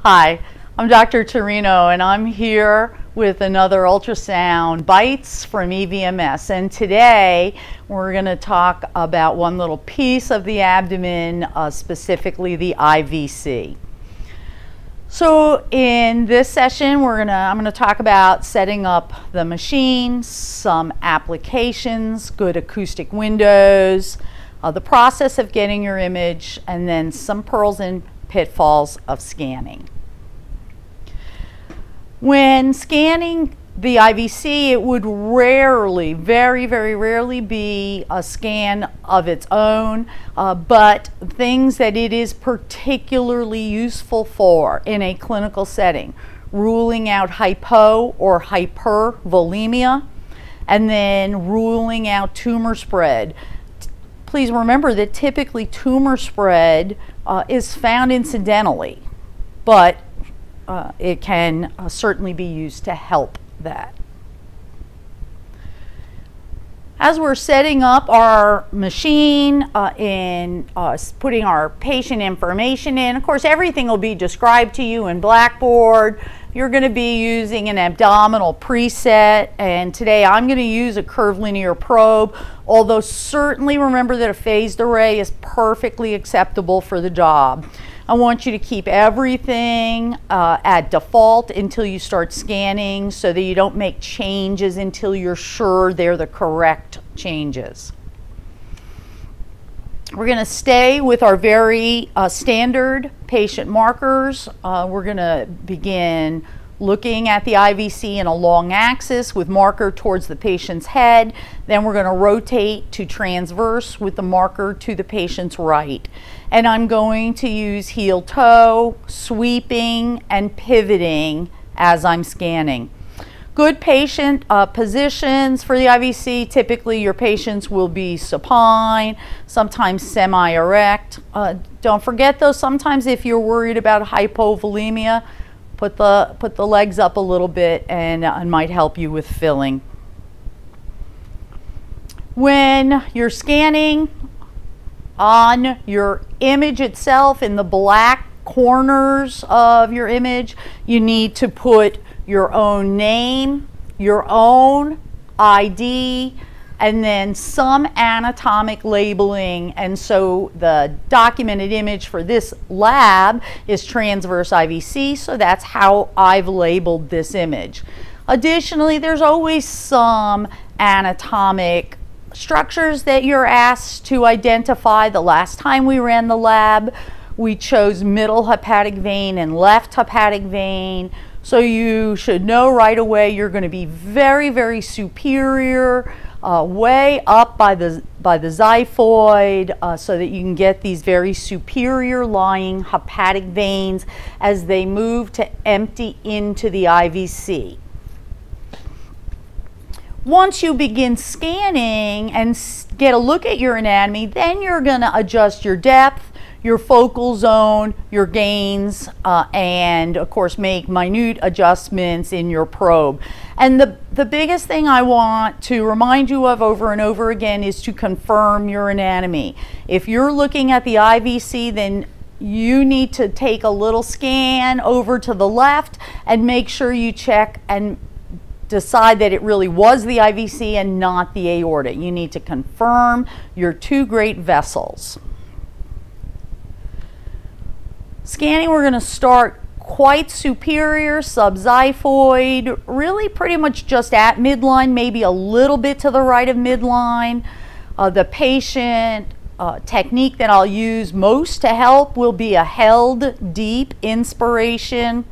Hi, I'm Dr. Torino and I'm here with another Ultrasound Bites from EVMS, and today we're going to talk about one little piece of the abdomen, specifically the IVC. So in this session I'm going to talk about setting up the machine, some applications, good acoustic windows, the process of getting your image, and then some pearls and pitfalls of scanning. When scanning the IVC, it would rarely, very rarely be a scan of its own, but things that it is particularly useful for in a clinical setting: ruling out hypo or hypervolemia, and then ruling out tumor spread. Please remember that typically tumor spread is found incidentally, but it can certainly be used to help that. As we're setting up our machine putting our patient information in, of course everything will be described to you in Blackboard. You're going to be using an abdominal preset, and today I'm going to use a curvilinear probe, although certainly remember that a phased array is perfectly acceptable for the job. I want you to keep everything at default until you start scanning, so that you don't make changes until you're sure they're the correct changes. We're going to stay with our very standard patient markers. We're going to begin looking at the IVC in a long axis with marker towards the patient's head. Then we're going to rotate to transverse with the marker to the patient's right. And I'm going to use heel toe, sweeping, and pivoting as I'm scanning. Good patient positions for the IVC. Typically your patients will be supine, sometimes semi-erect. Don't forget though, sometimes if you're worried about hypovolemia, put the legs up a little bit, and might help you with filling. When you're scanning, on your image itself, in the black corners of your image, you need to put your own name, your own ID, and then some anatomic labeling. And so the documented image for this lab is transverse IVC, so that's how I've labeled this image. Additionally, there's always some anatomic structures that you're asked to identify. The last time we ran the lab, we chose middle hepatic vein and left hepatic vein. So you should know right away you're going to be very superior, way up by the xiphoid, so that you can get these very superior lying hepatic veins as they move to empty into the IVC. Once you begin scanning and get a look at your anatomy, then you're going to adjust your depth, your focal zone, your gains, and of course make minute adjustments in your probe. And the biggest thing I want to remind you of over and over again is to confirm your anatomy. If you're looking at the IVC, then you need to take a little scan over to the left and make sure you check and decide that it really was the IVC and not the aorta. You need to confirm your two great vessels. Scanning, we're going to start quite superior, subxiphoid, really pretty much just at midline, maybe a little bit to the right of midline. The patient technique that I'll use most to help will be a held deep inspiration.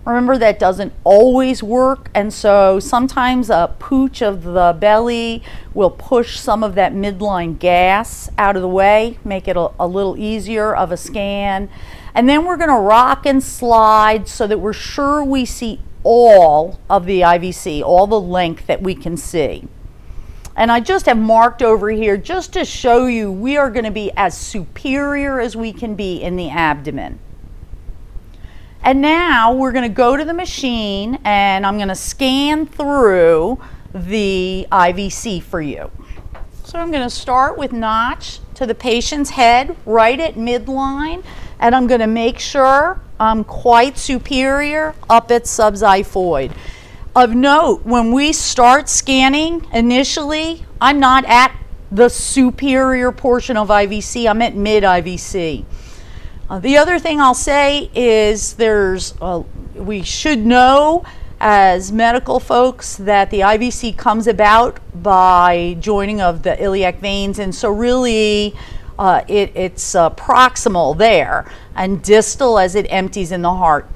Remember, that doesn't always work, and so sometimes a pooch of the belly will push some of that midline gas out of the way, make it a little easier of a scan. And then we're going to rock and slide so that we're sure we see all of the IVC, all the length that we can see. And I just have marked over here just to show you we are going to be as superior as we can be in the abdomen. And now we're going to go to the machine and I'm going to scan through the IVC for you. So I'm going to start with notch to the patient's head right at midline, and I'm going to make sure I'm quite superior up at subxiphoid. Of note, when we start scanning initially, I'm not at the superior portion of IVC, I'm at mid IVC. The other thing I'll say is we should know as medical folks that the IVC comes about by joining of the iliac veins, and so really it's proximal there and distal as it empties in the heart.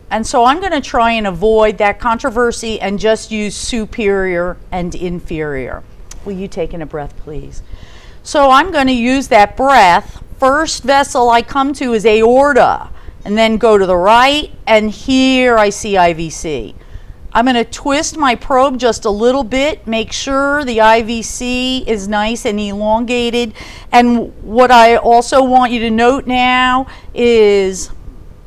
And so I'm going to try and avoid that controversy and just use superior and inferior. Will you take in a breath, please? So I'm going to use that breath. First vessel I come to is aorta, and then go to the right, and here I see IVC. I'm going to twist my probe just a little bit, make sure the IVC is nice and elongated. And what I also want you to note now is,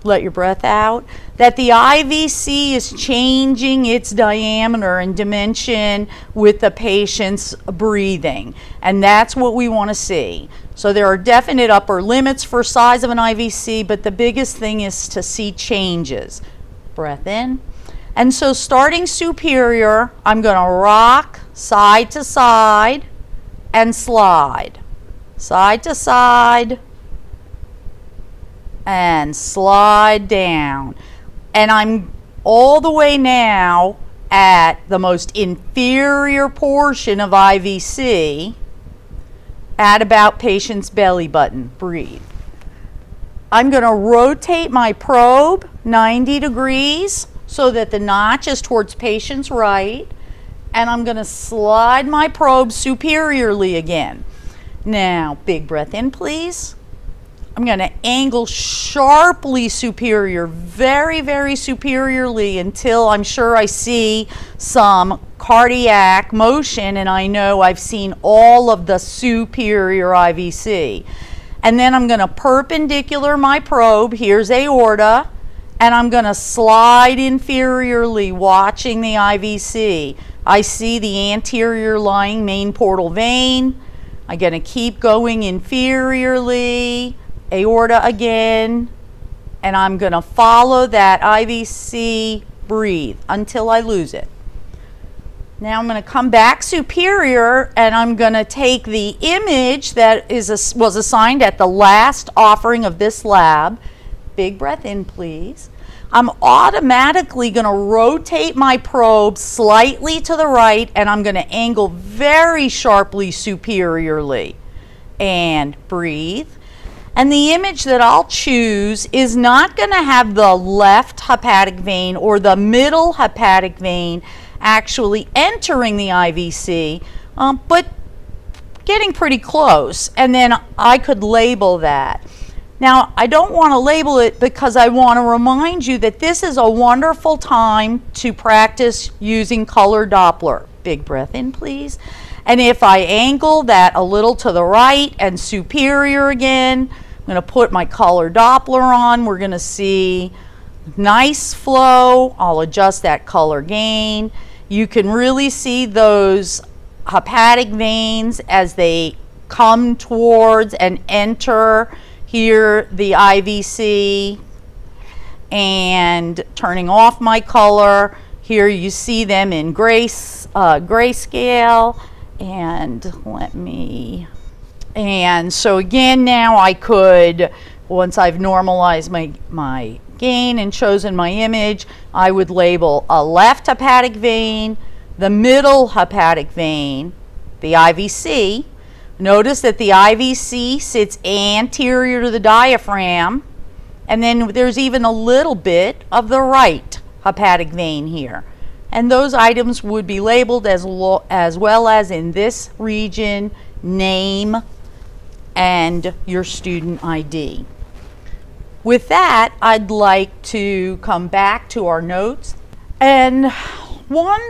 let your breath out, that the IVC is changing its diameter and dimension with the patient's breathing. And that's what we want to see. So there are definite upper limits for size of an IVC, but the biggest thing is to see changes. Breath in. And so starting superior, I'm going to rock side to side and slide. Side to side and slide down. And I'm all the way now at the most inferior portion of IVC at about patient's belly button. Breathe. I'm going to rotate my probe 90 degrees so that the notch is towards patient's right, and I'm going to slide my probe superiorly again. Now, big breath in, please. I'm going to angle sharply superior, very, very superiorly, until I'm sure I see some cardiac motion and I know I've seen all of the superior IVC. And then I'm going to perpendicular my probe, here's aorta, and I'm going to slide inferiorly, watching the IVC. I see the anterior lying main portal vein. I'm going to keep going inferiorly, aorta again, and I'm going to follow that IVC, breathe until I lose it. Now I'm going to come back superior, and I'm going to take the image that was assigned at the last offering of this lab. Big breath in, please. I'm automatically going to rotate my probe slightly to the right, and I'm going to angle very sharply superiorly. And breathe. And the image that I'll choose is not going to have the left hepatic vein or the middle hepatic vein actually entering the IVC, but getting pretty close. And then I could label that. Now, I don't want to label it because I want to remind you that this is a wonderful time to practice using color Doppler. Big breath in, please. And if I angle that a little to the right and superior again, I'm going to put my color Doppler on. We're going to see nice flow. I'll adjust that color gain. You can really see those hepatic veins as they come towards and enter here the IVC, and turning off my color. Here you see them in grayscale, and so again now I could, once I've normalized my gain and chosen my image, I would label a left hepatic vein, the middle hepatic vein, the IVC. Notice that the IVC sits anterior to the diaphragm, and then there's even a little bit of the right hepatic vein here. And those items would be labeled as well as in this region, name and your student ID. With that, I'd like to come back to our notes. And one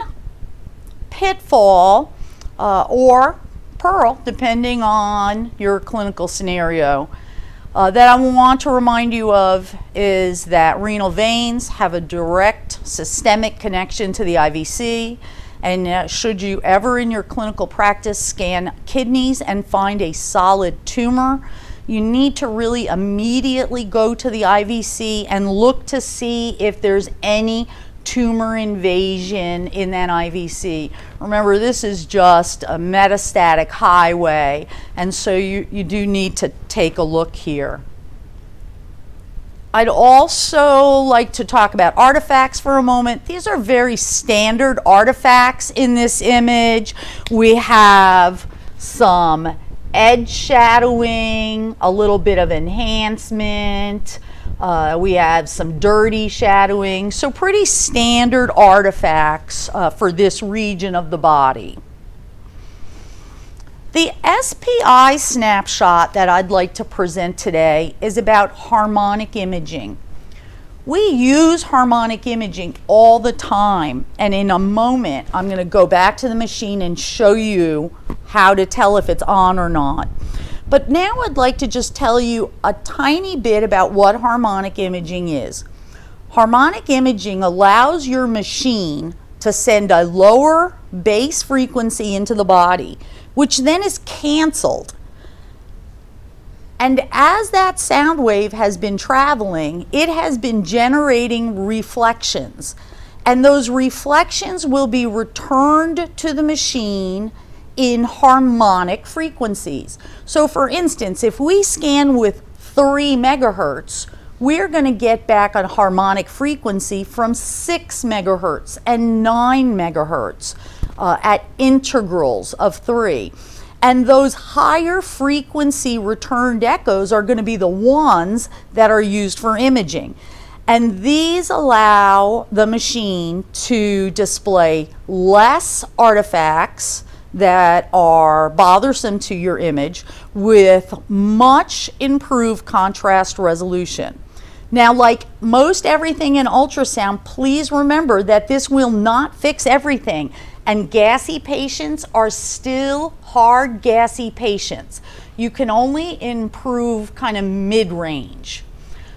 pitfall or pearl, depending on your clinical scenario, that I want to remind you of is that renal veins have a direct systemic connection to the IVC, and should you ever in your clinical practice scan kidneys and find a solid tumor, you need to really immediately go to the IVC and look to see if there's any tumor invasion in that IVC. Remember, this is just a metastatic highway, and so you do need to take a look here. I'd also like to talk about artifacts for a moment. These are very standard artifacts in this image. We have some edge shadowing, a little bit of enhancement. We have some dirty shadowing. So pretty standard artifacts for this region of the body. The SPI snapshot that I'd like to present today is about harmonic imaging. We use harmonic imaging all the time, and in a moment I'm going to go back to the machine and show you how to tell if it's on or not. But now I'd like to just tell you a tiny bit about what harmonic imaging is. Harmonic imaging allows your machine to send a lower base frequency into the body, which then is canceled. And as that sound wave has been traveling, it has been generating reflections. And those reflections will be returned to the machine in harmonic frequencies. So for instance, if we scan with 3 megahertz, we're going to get back a harmonic frequency from 6 megahertz and 9 megahertz. At integrals of 3. And those higher frequency returned echoes are going to be the ones that are used for imaging. And these allow the machine to display less artifacts that are bothersome to your image with much improved contrast resolution. Now, like most everything in ultrasound, please remember that this will not fix everything. And gassy patients are still hard gassy patients. You can only improve kind of mid-range.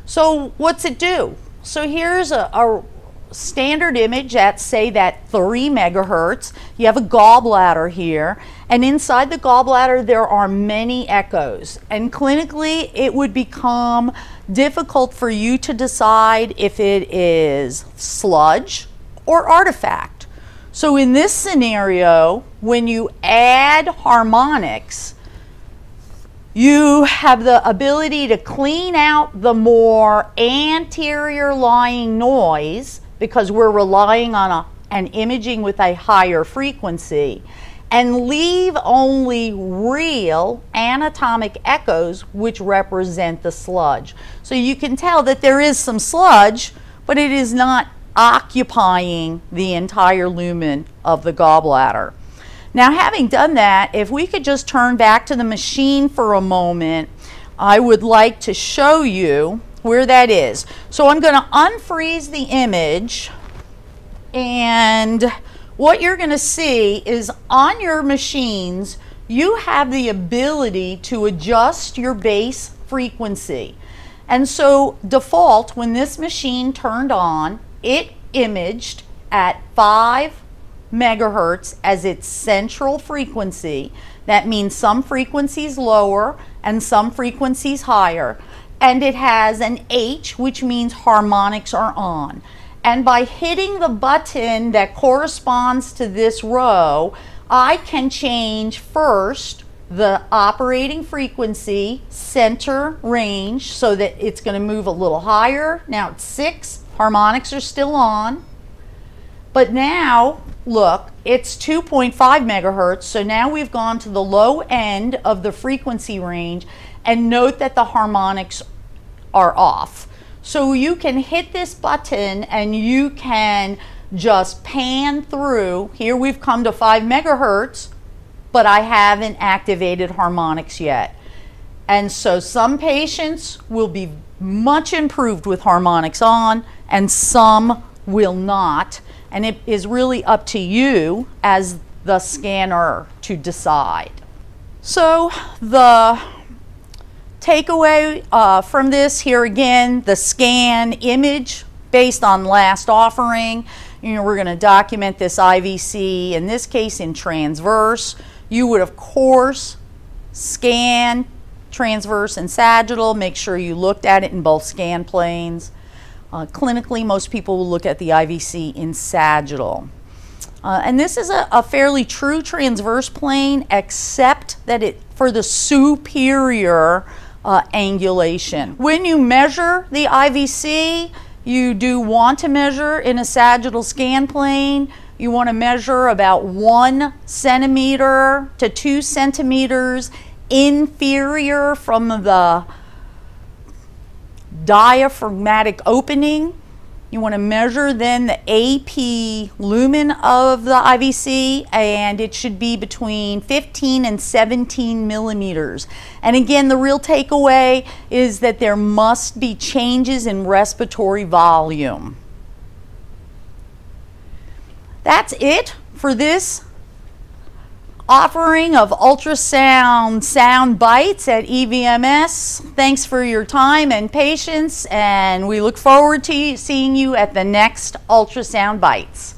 So what's it do? So here's a standard image at, say, that 3 megahertz. You have a gallbladder here, and inside the gallbladder there are many echoes. And clinically it would become difficult for you to decide if it is sludge or artifact. So in this scenario, when you add harmonics, you have the ability to clean out the more anterior lying noise, because we're relying on an imaging with a higher frequency, and leave only real anatomic echoes which represent the sludge. So you can tell that there is some sludge, but it is not occupying the entire lumen of the gallbladder. Now, having done that, if we could just turn back to the machine for a moment, I would like to show you where that is. So I'm going to unfreeze the image, and what you're going to see is on your machines you have the ability to adjust your base frequency. And so default, when this machine turned on, it imaged at 5 megahertz as its central frequency. That means some frequencies lower and some frequencies higher. And it has an H, which means harmonics are on. And by hitting the button that corresponds to this row, I can change first the operating frequency center range so that it's going to move a little higher. Now it's 6. Harmonics are still on, but now look, it's 2.5 megahertz, so now we've gone to the low end of the frequency range, and note that the harmonics are off. So you can hit this button and you can just pan through. Here we've come to 5 megahertz, but I haven't activated harmonics yet. And so some patients will be much improved with harmonics on, and some will not. And it is really up to you as the scanner to decide. So the takeaway from this, here again, the scan image based on last offering. You know, we're going to document this IVC, in this case in transverse. You would, of course, scan transverse and sagittal. Make sure you looked at it in both scan planes. Clinically, most people will look at the IVC in sagittal. And this is a fairly true transverse plane, except that for the superior angulation. When you measure the IVC, you do want to measure in a sagittal scan plane. You want to measure about 1 centimeter to 2 centimeters inferior from the diaphragmatic opening. You want to measure then the AP lumen of the IVC, and it should be between 15 and 17 millimeters. And again, the real takeaway is that there must be changes in respiratory volume. That's it for this offering of ultrasound sound bites at EVMS. Thanks for your time and patience, and we look forward to seeing you at the next ultrasound bites.